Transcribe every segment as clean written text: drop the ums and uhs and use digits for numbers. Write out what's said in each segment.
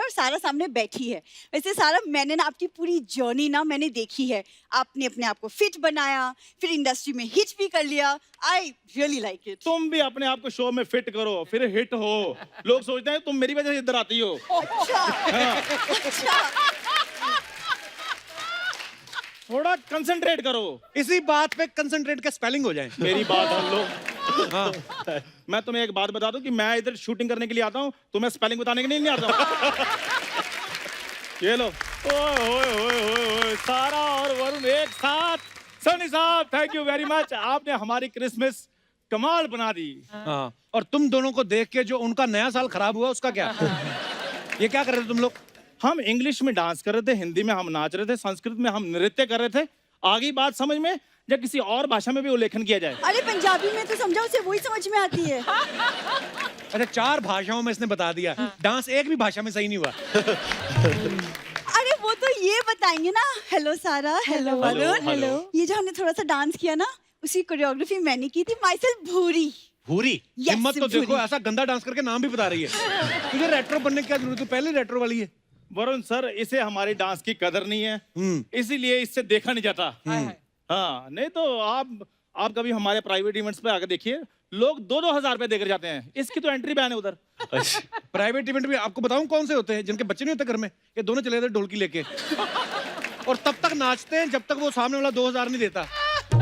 और सारा सामने बैठी है। वैसे सारा मैंने ना आपकी पूरी जर्नी ना मैंने देखी है। आपने अपने आप को फिट बनाया, फिर इंडस्ट्री में हिट भी कर लिया। I really like it. तुम भी अपने आप को शो में फिट करो, फिर हिट हो। लोग सोचते हैं तुम मेरी वजह से इधर आती हो। अच्छा, अच्छा। थोड़ा कंसंट्रेट करो। इसी बात पे कंसंट्रेट का स्पेलिंग हो जाए। मेरी बात हम लोग। हाँ। मैं तुम्हें एक बात बता दूं कि मैं इधर शूटिंग करने के लिए आता हूँ, तुम्हें स्पेलिंग बताने के लिए नहीं आता हूँ। ये लो। ओए ओए ओए ओए ओए, सारा और वरुण एक साथ। सनी साहब, थैंक यू वेरी मच। आपने हमारी क्रिसमस कमाल बना दी। हाँ, और तुम दोनों को देख के जो उनका नया साल खराब हुआ उसका क्या? ये क्या कर रहे थे तुम लोग? हम इंग्लिश में डांस कर रहे थे, हिंदी में हम नाच रहे थे, संस्कृत में हम नृत्य कर रहे थे। आगे बात समझ में, जब किसी और भाषा में भी उल्लेखन किया जाए। अरे पंजाबी में तो समझा, उसे वही समझ में आती है। अच्छा, 4 भाषाओं में इसने बता दिया। डांस एक भी भाषा में सही नहीं हुआ। अरे वो तो ये बताएंगे ना। हेलो सारा, हेलो वरुण। हेलो। ये जो हमने थोड़ा सा डांस किया ना, उसी कोरियोग्राफी मैंने की थी। माई सेल्फ भूरी। भूरी? Yes, हिम्मत तो देखो, भूरी। ऐसा गंदा डांस करके नाम भी बता रही है। तुझे रेट्रो बनने की क्या जरूरत है? पहले रेट्रो वाली है। वरुण सर, इसे हमारी डांस की कदर नहीं है, इसीलिए इससे देखा नहीं जाता। हाँ, नहीं तो आप कभी हमारे प्राइवेट इवेंट्स पे आकर देखिए, लोग 2-2 हजार रुपए देकर जाते हैं। इसकी तो एंट्री बैन है उधर। प्राइवेट इवेंट भी आपको बताऊं कौन से होते हैं? जिनके बच्चे नहीं होते घर में, ये दोनों चले जाते ढोलकी लेके और तब तक नाचते हैं जब तक वो सामने वाला 2000 नहीं देता।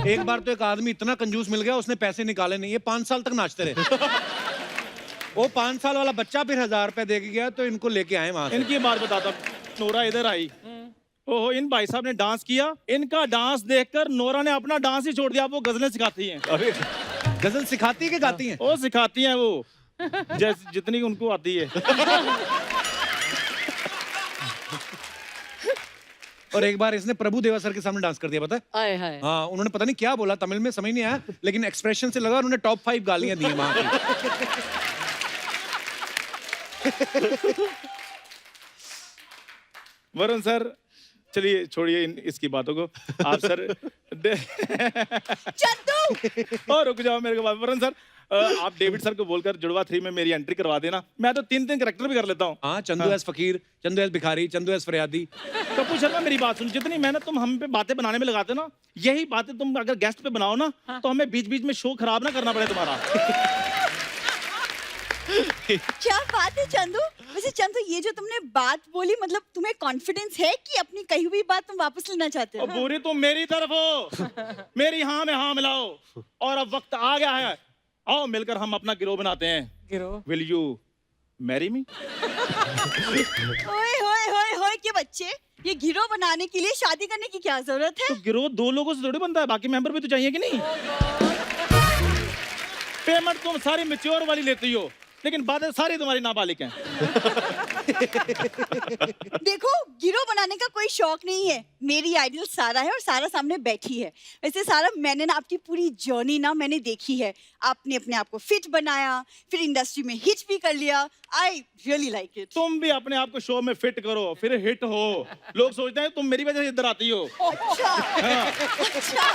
एक बार तो एक आदमी इतना कंजूस मिल गया, उसने पैसे निकाले नहीं। ये 5 साल तक नाचते रहे। वो 5 साल वाला बच्चा फिर 1000 रुपए दे के गया, तो इनको लेके आए वहां से। इनकी बात बताता हूं। नोरा इधर आई, ओहो, इन भाई साहब ने डांस किया। इनका डांस देखकर नोरा ने अपना डांस ही छोड़ दिया। वो गजलें सिखाती हैं। अबे, गजल सिखाती है कि गाती हैं? वो सिखाती हैं वो, जैसे जितनी उनको आती है। और एक बार इसने प्रभु देवा सर के सामने डांस कर दिया, पता है? आए हाय। हाँ, उन्होंने पता नहीं क्या बोला, तमिल में समझ नहीं आया, लेकिन एक्सप्रेशन से लगा उन्होंने टॉप 5 गालियां दी वहां की। वरुण सर, चलिए छोड़िए इसकी बातों को। आप सर चंदू। और रुक जाओ मेरे को बात। वरुण सर, आप डेविड सर को बोलकर जुड़वा 3 में मेरी एंट्री करवा देना। मैं तो 3-3 कैरेक्टर भी कर लेता हूँ। हाँ, चंदू एस फकीर, चंदू एस भिखारी, चंदू एस फरियादी। कपूर शर्मा, मेरी बात सुन। जितनी मेहनत तुम हम पे बातें बनाने में लगाते ना, यही बातें तुम अगर गेस्ट पे बनाओ ना, तो हमें बीच बीच में शो खराब ना करना पड़े तुम्हारा। क्या बात है चंदू। वैसे चंदू, ये जो तुमने बात बोली, मतलब तुम्हें कॉन्फिडेंस है कि अपनी कही हुई बात तुम वापस लेना चाहते हो? और बुरी तुम मेरी तरफ हो, मेरी हाँ में हाँ मिलाओ। और अब वक्त आ गया है, आओ मिलकर हम अपना गिरोह बनाते हैं। गिरोह? Will you marry me? ओए होए होए होए के बच्चे, ये गिरोह बनाने के लिए शादी करने की क्या जरूरत है? तो गिरोह 2 लोगों से थोड़ी बनता है, बाकी मेंबर भी तो चाहिए कि नहीं? पेमेंट तुम सारी मैच्योर वाली लेती हो, लेकिन बातें सारी तुम्हारी नाबालिग हैं। देखो, गिरोह बनाने का कोई शौक नहीं है। मेरी आइडल सारा है और सारा सामने बैठी है। वैसे सारा, मैंने ना आपकी पूरी जर्नी ना मैंने देखी है। आपने अपने आप को फिट बनाया, फिर इंडस्ट्री में हिट भी कर लिया। I really like it. तुम भी अपने आप को शो में फिट करो, फिर हिट हो। लोग सोचते हैं तुम मेरी वजह से इधर आती हो। अच्छा, अच्छा।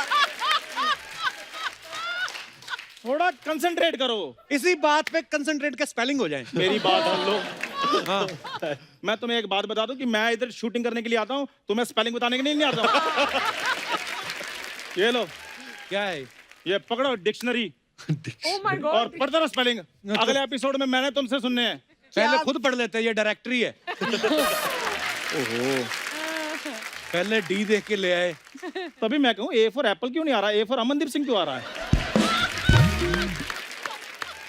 थोड़ा कंसंट्रेट करो। इसी बात पे कंसंट्रेट का स्पेलिंग हो जाए। मेरी बात हम लोग। हाँ। मैं तुम्हें एक बात बता दूं कि मैं इधर शूटिंग करने के लिए आता हूँ, तुम्हें स्पेलिंग बताने के लिए नहीं आता हूँ। ये लो, क्या है? ये पकड़ो डिक्शनरी Oh my God. और पढ़ते रहो स्पेलिंग। अगले एपिसोड में मैंने तुमसे सुनने हैं। पहले खुद पढ़ लेते हैं, ये डायरेक्टरी है। ओहो, पहले डी देख के ले आए। तभी मैं कहूँ ए फॉर एप्पल क्यों नहीं आ रहा, ए फॉर अमनदीप सिंह क्यों आ रहा है?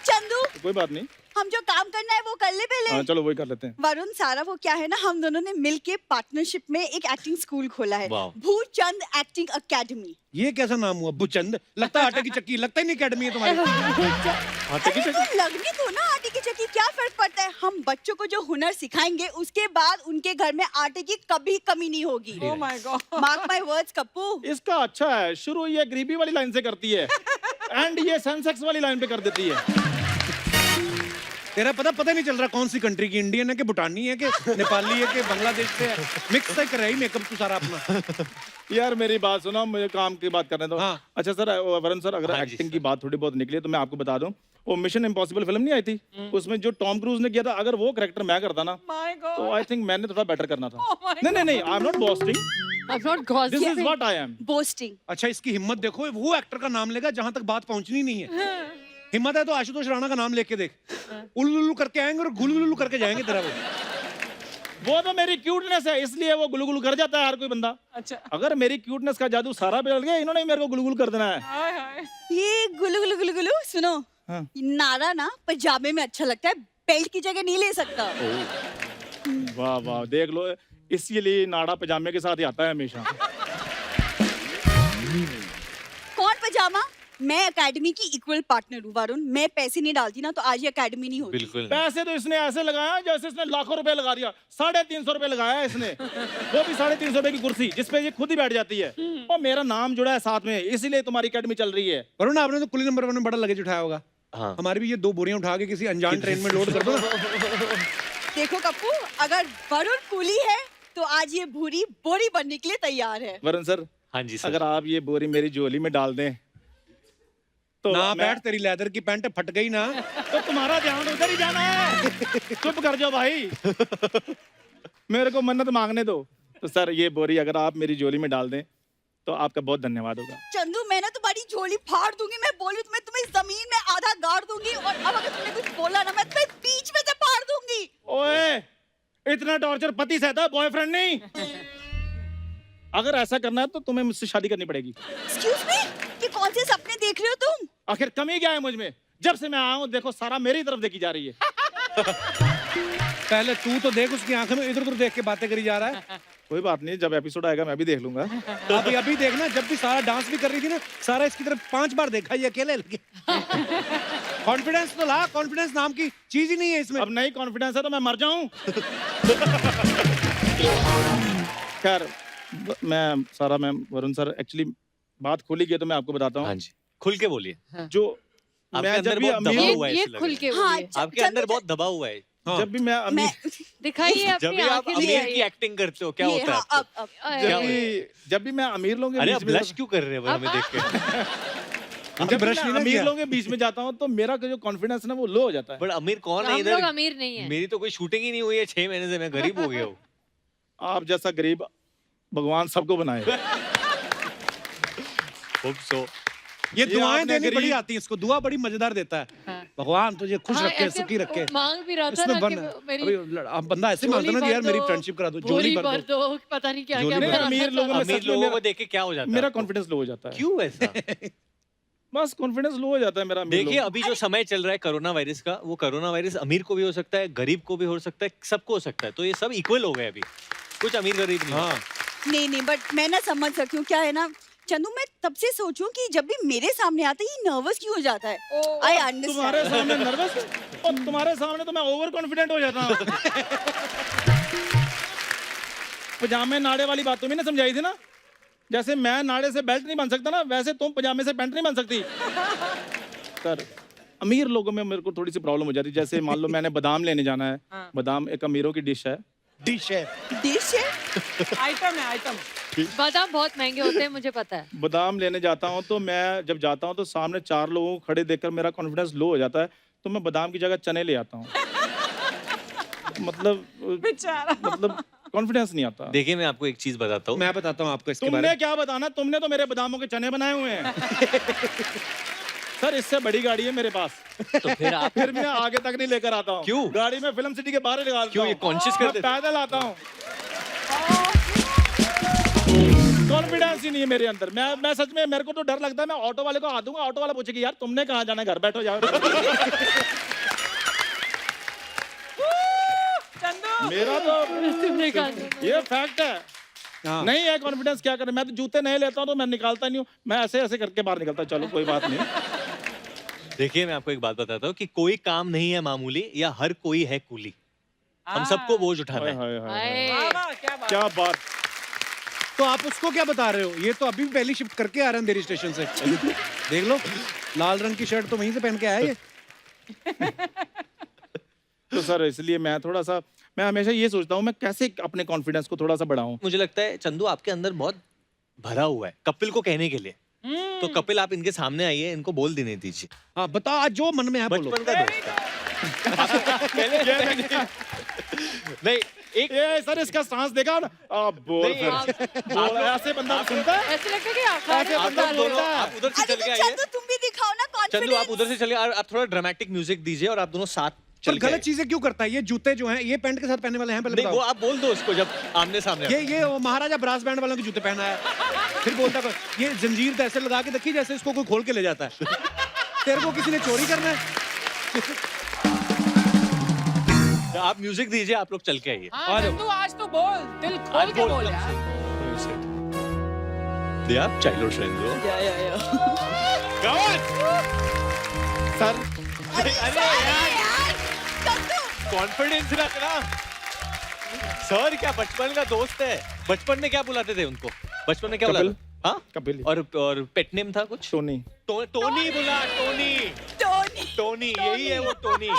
चंदू, कोई बात नहीं। हम जो काम करना है वो कर ले पहले। हाँ, चलो वही कर लेते हैं। वरुण सारा, वो क्या है ना, हम दोनों ने मिलके पार्टनरशिप में एक एक्टिंग स्कूल खोला है, भूचंद एक्टिंग एकेडमी। ये कैसा नाम हुआ? बुचंद? लगता है आटे की चक्की, लगता ही नहीं अकेडमी है तुम्हारी। आटे की अरे चक्की? तो लगनी तो ना आटे की चक्की, क्या फर्क पड़ता है? हम बच्चों को जो हुनर सिखाएंगे, उसके बाद उनके घर में आटे की कभी कमी नहीं होगी। Oh my God. Mark my words Kappu. इसका अच्छा है, शुरू ये गरीबी वाली लाइन से करती है एंड ये सेंसेक्स वाली लाइन पे कर देती है। तेरा पता नहीं चल रहा कौन सी कंट्री की, इंडियन है कि भूटानी है कि नेपाली है कि बांग्लादेश से है? मिक्स है, कर रही मेकअप तू सारा अपना। यार मेरी बात सुनो, मुझे काम की बात करने दो। हाँ। अच्छा सर, वरुण सर, अगर एक्टिंग की बात थोड़ी बहुत निकली तो मैं आपको बता दूं, वो मिशन इम्पॉसिबल फिल्म नहीं आई थी, उसमें जो टॉम क्रूज ने किया था, अगर वो कैरेक्टर मैं करता ना My तो God. आई थिंक मैंने थोड़ा बेटर करना था। Oh my नहीं नहीं नहीं, I am not boasting, I'm not this gossiping. Is what I am. Boasting. अच्छा इसकी हिम्मत देखो, वो एक्टर का नाम लेगा जहां तक बात पहुंचनी नहीं है। हिम्मत है तो आशुतोष राणा का नाम लेके देख, उल्लू करके आएंगे और गुलगुलू करके जाएंगे तेरा वो तो मेरी क्यूटनेस है, इसलिए वो गुलगुल कर जाता है हर कोई बंदा। अच्छा। अगर मेरी क्यूटनेस का जादू सारा पे लग गया, इन्होंने ही मेरे को गुलगुल कर देना है। हाय हाय। ये गुलु गुलु गुलु गुलु सुनो, हाँ। नारा ना पजामे में अच्छा लगता है, बेल्ट की जगह नहीं ले सकता। वाह वाह, देख लो, इसीलिए नाड़ा पजामे के साथ ही आता है हमेशा। कौन पजामा? मैं एकेडमी की इक्वल पार्टनर हूँ वरुण, मैं पैसे नहीं डालती ना तो आज ये एकेडमी नहीं होती। बिल्कुल नहीं। पैसे तो इसने ऐसे लगाया जैसे इसने लाखों रुपए लगा दिया। 350 रुपए लगाया है इसने, वो भी 350 रुपए की कुर्सी जिसपे ये खुद ही बैठ जाती है, और मेरा नाम जुड़ा है साथ में, इसीलिए तुम्हारी एकेडमी चल रही है। वरुण आपने तो कुली नंबर 1 में बड़ा लगेज उठाया होगा। हाँ। हमारी भी ये 2 बोरियां उठा के किसी अनजान ट्रेन में लोड कर दो ना। देखो कप्पू, अगर वरुण कूली है तो आज ये भूरी बोरी बनने के लिए तैयार है। वरुण सर, हाँ जी सर। अगर आप ये बोरी मेरी झोली में डाल दें तो ना मैं- बैठ, तेरी लेदर की पैंट फट गई ना। तो तुम्हारा ध्यान उधर ही जाना है। चुप कर जाओ भाई, मेरे को मन्नत मांगने दो। तो सर ये बोरी अगर आप मेरी झोली में डाल दें तो आपका बहुत धन्यवाद होगा। चंदू, मैं ना तुम्हारी झोली फाड़ दूंगी, मैं बोली तो मैं तुम्हें जमीन में आधा गाड़ दूंगी, और अब अगर तुमने कुछ बोला ना मैं तुम्हें बीच में से फाड़ दूंगी। ओए, इतना टॉर्चर पति सहता है, बॉयफ्रेंड नहीं। अगर ऐसा करना है तो तुम्हें मुझसे शादी करनी पड़ेगी। एक्सक्यूज मी, ये कौन से सपने देख रहे हो तुम? आखिर कमी क्या है मुझ में? जब से मैं आया हूँ देखो सारा मेरी तरफ देखी जा रही है। पहले तू तो देख, उसकी आंखों में इधर उधर देख के बातें करी जा रहा है। कोई बात नहीं, जब एपिसोड आएगा मैं भी देख लूंगा। अभी देखना, जब भी सारा डांस भी कर रही थी ना, सारा इसकी तरफ 5 बार देखा, ये अकेले लगे। कॉन्फिडेंस तो ला, कॉन्फिडेंस नाम की चीज ही नहीं है इसमें। अब नहीं कॉन्फिडेंस है तो मैं मर जाऊं। खैर मैं वरुण सर, एक्चुअली बात खोली गई तो मैं आपको बताता हाँ हूँ। जी, खुल के बोलिए। जो आपके मैं अंदर जब भी बहुत दबा अमीर हुआ है, ये ऐसे लग खुल रहा के हाँ, बोलिए। है। आपके अंदर बहुत दबा हुआ है। हाँ। जब भी मैं मैं अमीर दिखाइए जब अपनी भी आप आंखें अमीर की दिखाइए। एक्टिंग करते हो क्या ये, होता है हाँ, आपको? अब क्या जब भी मैं अमीर लोगों के अरे बीच आप में ब्लश क्यों कर रहे हैं हमें देख के? अभी जब भी ब्रश मैं नहीं ना अमीर किया। लोगों के बीच में जाता हूँ तो मेरा जो कॉन्फिडेंस है ना वो लो हो जाता है। बट अमीर कौन है हम लोग इधर? अमीर नहीं है। मेरी तो कोई शूटिंग ही नहीं हुई है 6 महीने से, मैं गरीब हो गया हूँ। आप जैसा गरीब भगवान सबको बनाए। Hope so. ये दुआएं आपने देनी बड़ी गरीब- आती है इसको, दुआ बड़ी मजेदार देता है। हाँ। भगवान तुझे खुश हाँ, रखे, ऐसे सुखी रखे। मांग भी रहा था इसमें ना कि बन मेरी अभी आप बंदा ऐसे मांगता ना झोली कि यार भर मेरी दो, फ्रेंडशिप करा दो, झोली झोली भर भर दो। दो, पता नहीं क्या झोली क्या भर दो। अमीर लोगों में अमीर सच में लोगों मेरा- को देख के क्या हो जाता है मेरा आपको? कॉन्फिडेंस लो हो जाता है। क्यों ऐसा? बस कॉन्फिडेंस लो हो जाता है मेरा अमीर देखिए लोगों अभी जो समय चल रहा है कोरोना वायरस का, वो कोरोना वायरस अमीर को भी हो सकता है, गरीब को भी हो सकता है, सबको हो सकता है। तो ये सब इक्वल हो गए अभी, कुछ अमीर गरीब नहीं। हाँ, नहीं, बट मैं ना समझ सकती हूँ क्या है ना चंदू, मैं तब से सोचूं कि जब भी मेरे सामने आता है ये नर्वस क्यों हो जाता है। आई को। तुम्हारे अंडरस्टैंड। सामने नर्वस और तुम्हारे सामने तो मैं ओवर कॉन्फिडेंट हो जाता हूँ। पजामे नाड़े वाली बात तुम्हें ना समझाई थी ना, जैसे मैं नाड़े से बेल्ट नहीं बन सकता ना, वैसे तुम पजामे से पैंट नहीं बन सकती। सर अमीर लोगों में मेरे को थोड़ी सी प्रॉब्लम हो जाती है। जैसे मान लो मैंने बादाम लेने जाना है, हाँ। बादाम एक अमीरों की डिश है। डिश है। डिश है। आइटम है, आइटम। बादाम बहुत महंगे होते हैं, मुझे पता है। बादाम लेने जाता हूँ तो मैं जब जाता हूँ तो सामने 4 लोगों को खड़े देखकर मेरा कॉन्फिडेंस लो हो जाता है, तो मैं बादाम की जगह चने ले आता हूँ। मतलब कॉन्फिडेंस नहीं आता। देखिए मैं आपको एक चीज बताता हूँ। मैं बताता हूँ आपको इसके बारे तुमने में। क्या बताना, तुमने तो मेरे बादामों के चने बनाए हुए हैं। सर इससे बड़ी गाड़ी है मेरे पास, तो फिर आप फिर मैं आगे तक नहीं लेकर आता हूँ। क्यों? गाड़ी में फिल्म सिटी के बाहर ही लगा देता क्यों? ये हूँ। conscious कर मैं देते- पैदल आता हूँ। कॉन्फिडेंस ही नहीं है मेरे अंदर। मैं सच में, मेरे को तो डर लगता है, मैं ऑटो वाले को आ दूंगा, ऑटो वाला पूछेगी यार तुमने कहाँ जाना है, घर बैठो जाओ। मेरा तो तुमने कहा था। ये फैक्ट है। हाँ। नहीं है कॉन्फिडेंस, क्या करें। मैं तो जूते नहीं लेता हूँ तो मैं निकालता नहीं हूँ, मैं ऐसे ऐसे करके बाहर निकलता। चलो कोई बात नहीं। देखिए मैं आपको एक बात बताता हूँ कि कोई काम नहीं है मामूली, या हर कोई है कूली। हम सबको बोझ उठाना हाय है। हाय हाय। हाय। क्या बात। तो आप उसको क्या बता रहे हो? ये तो अभी भी पहली शिफ्ट करके आ रहे हैं देरी स्टेशन से। देख लो, लाल रंग की शर्ट तो वहीं से पहन के आया ये। तो सर इसलिए मैं हमेशा ये सोचता हूँ मैं कैसे अपने कॉन्फिडेंस को थोड़ा सा बढ़ाऊं। मुझे लगता है चंदू आपके अंदर बहुत भरा हुआ है कपिल को कहने के लिए। तो कपिल आप इनके सामने आइए, इनको बोल देने दीजिए। हाँ बताओ, आज जो मन में है बोलो। बचपन का दोस्त है। नहीं, एक ये सर इसका सांस देखा ना, अब बोल नहीं, फिर। बोल, ऐसे बंदा सुनता है? ऐसे लगता है कि आखिर ऐसे आप बंदा लोग दोनों, बोलता है। आप उधर से अरे चल तो के आइए। चंदू तुम भी दिखाओ ना चंदू आप कॉन्फिडेंस। उधर से चलिए, और आप थोड़ा ड्रामेटिक म्यूजिक दीजिए और आप दोनों साथ पर चल के गलत आइए। चीजें क्यों करता है ये? जूते जो हैं ये पैंट के साथ पहनने वाले हैं, पहले नहीं, वो बताओ। आप बोल दो उसको जब आमने सामने ये वो महाराजा ब्रास बैंड वालों के जूते पहना है, फिर बोलता है ये जंजीर तो ऐसे लगा के देखी जैसे इसको कोई खोल के ले जाता है। तेरे को किसी ने चोरी करना है? आप म्यूजिक दीजिए, आप लोग चल के आइए। हाँ चंदू आज तो बोल, दिल खोल के बोल यार। दे आप चाइल्डहुड फ्रेंड हो। सर अरे यार चंदू कॉन्फिडेंस रखना। सर क्या बचपन का दोस्त है। बचपन में क्या बुलाते थे उनको? बचपन में क्या कपिल। बुलाते? हाँ, कपिल। और पेट नेम था कुछ? टोनी। टोनी बुला, टोनी। टोनी टोनी, यही है वो टोनी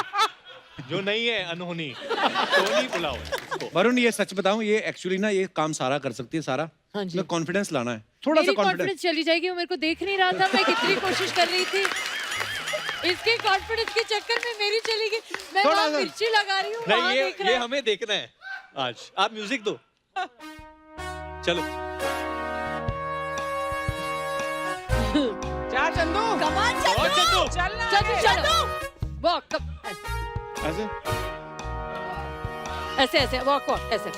जो नहीं है अनहोनी। टोनी बुलाओ इसको। वरुण ये सच बताऊं, ये एक्चुअली ना ये काम सारा कर सकती है। सारा हाँ जी। में कॉन्फिडेंस लाना है, थोड़ा सा मेरी कॉन्फिडेंस। कॉन्फिडेंस चली जाएगी, वो मेरे को देख नहीं रहा था, मैं कितनी कोशिश कर रही थी। इसके कॉन्फिडेंस के चक्कर में मेरी चली गई। मैं थोड़ा वहाँ सा- मिर्ची लगा रही हूँ, वहाँ नहीं, देख ये रहा है। हमें देखना है आज। आप म्यूजिक दो। चलो जा चंदू, कमान और चंदू चंदू। चलना चलो है। चलो वॉक ऐसे ऐसे ऐसे वॉक वॉक ऐसे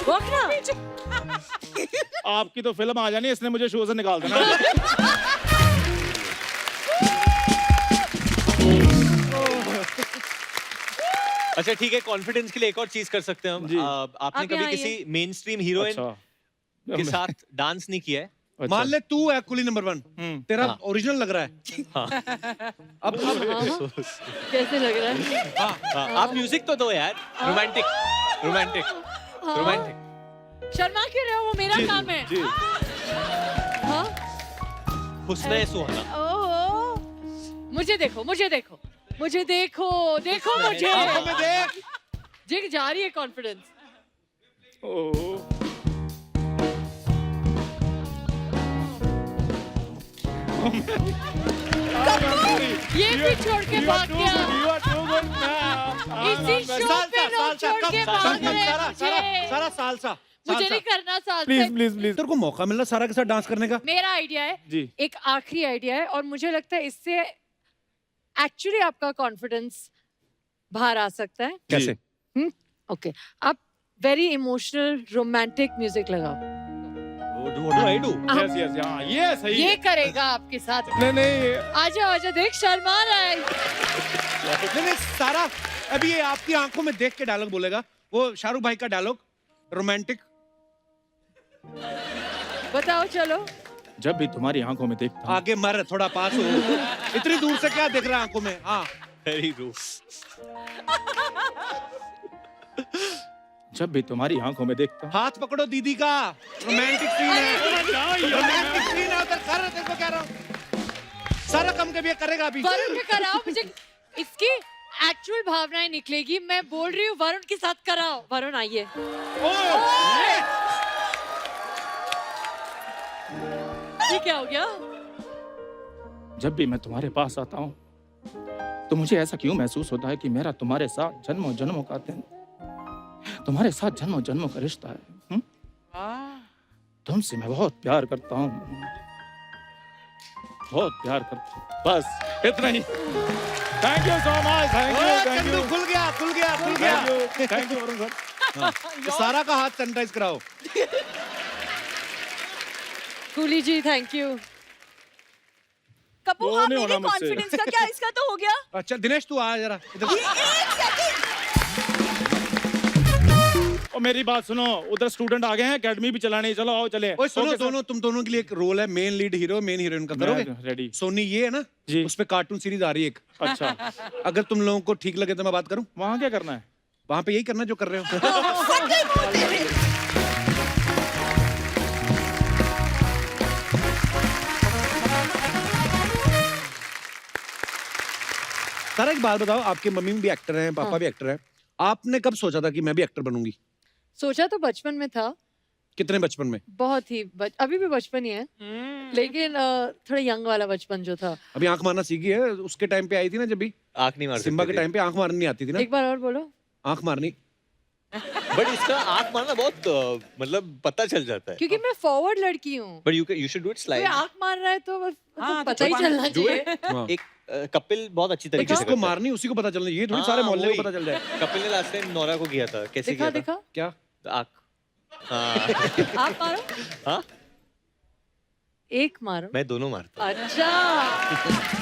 वॉक ना। आपकी तो फिल्म आ जानी, इसने मुझे शो से निकाल देना। अच्छा ठीक है, कॉन्फिडेंस के लिए एक और चीज कर सकते हैं हम। जी। आपने आप कभी यहाँ किसी मेन स्ट्रीम हीरोइन अच्छा। के साथ डांस नहीं किया है? अच्छा। मान ले तू है कुली नंबर 1, तेरा हाँ। ओरिजिनल लग रहा है। हाँ। अब कैसे लग रहा है? हाँ, आप म्यूजिक तो दो यार। Romantic romantic romantic. शर्मा क्यों रहे हो? वो मेरा काम है। जी। हाँ? हुस्न सुहाना। ओहो, मुझे देखो मुझे देखो मुझे देखो देखो मुझे। आंखों में देख। जिग जा रही है कॉन्फिडेंस। ओह। ये भी छोड़ के भाग गया। इसी शो पे लोग छोड़ के भाग रहे हैं मुझे। सारा सालसा। मुझे नहीं करना साल प्लीज से। Please please. तेरे को मौका मिलना सारा के साथ डांस करने का। मेरा आइडिया है, जी। एक आखिरी आइडिया है, और मुझे लगता है इससे एक्चुअली आपका कॉन्फिडेंस बाहर आ सकता है। कैसे? ओके, आप वेरी इमोशनल रोमांटिक म्यूजिक लगाओ। What do I do? Yes yes, हाँ ये सही ये है। करेगा आपके साथ। नहीं नहीं, आजा आजा, देख शर्मा रहा है। नहीं सारा, अभी ये आपकी आंखों में देख के डायलॉग बोलेगा, वो शाहरुख भाई का डायलॉग रोमांटिक। बताओ चलो। जब भी तुम्हारी आंखों में देखता हूं, आगे मर, थोड़ा पास हो। इतनी दूर से क्या देख रहा है आंखों में? हाँ Very rude. जब भी तुम्हारी आंखों में देखता हूं, हाथ पकड़ो दीदी का, रोमांटिक सीन है। रोमांटिक सीन है उधर। कर तेरे को कह रहा हूँ, सारा कम कभी करेगा अभी। वरुण के कराओ, मुझे इसकी एक्चुअल भावनाएं निकलेगी। मैं बोल रही हूँ वरुण के साथ कराओ। वरुण आइए। ये क्या हो गया? जब भी मैं तुम्हारे पास आता हूं, तो मुझे ऐसा क्यों महसूस होता है कि मेरा तुम्हारे साथ जन्मों जन्मों का दिन, तुम्हारे साथ जन्मों जन्मों का रिश्ता है। तुमसे मैं बहुत प्यार करता हूँ, बहुत प्यार करता हूँ। बस इतना ही। Thank you so much. Thank you thank you Chandu खुल गया, खुल गया, खुल गया। Thank you Varun sir. तो सारा का हाथ सैनिटाइज कराओ। Coolie ji thank you. कपूर, वो हाँ नहीं मेरे होना मुझसे। कॉन्फिडेंस का क्या इसका तो हो गया। अच्छा दिनेश तू आ जरा इधर। एक सेकंड। और मेरी बात सुनो, उधर स्टूडेंट आ गए हैं, एकेडमी भी चलानी। चलो आओ चले। ओए सुनो, ओके, सर। दोनों तुम दोनों के लिए एक रोल है, main lead hero main heroine का। करोगे? रेडी। सोनी ये है ना जी। उस पे कार्टून सीरीज आ रही है एक। अच्छा, अगर तुम लोगों को ठीक लगे तो मैं बात करूं। वहाँ क्या करना है? वहां पे यही करना जो कर रहे हो। सच्चे बोलते हैं। सारा एक बात बताओ, आपके मम्मी भी एक्टर हैं, पापा हाँ। भी एक्टर हैं, आपने कब सोचा था कि मैं भी एक्टर बनूंगी? सोचा तो बचपन में था, कितने बचपन में? बहुत ही अभी भी बचपन ही है, लेकिन थोड़ा यंग वाला बचपन जो था। अभी आंख मारना सीखी है, उसके टाइम पे आई थी ना जब भी आंख नहीं मार सिम्बा के सकते थे। टाइम पे आंख मारनी नहीं आती थी ना, एक बार और बोलो। आंख मारनी। बट इसका आंख मारना बहुत मतलब पता चल जाता है। क्योंकि मैं फॉरवर्ड लड़की हूँ, but you should do it कोई स्लाइड। आंख मार रहा है तो बस हाँ, पता ही तो चलना Do चाहिए। हाँ। एक कपिल बहुत अच्छी तरीके से जिसको करता है। मारनी उसी को पता चलना, ये थोड़ी हाँ, सारे मोहल्ले वही। को पता चल जाए। कपिल ने लास्ट टाइम नोरा को किया था, कैसे दिखा किया था? दिखा, क्या? आंख। हाँ आप मारो, हाँ एक मारो। मैं दोनों मारता हूँ। अच्छा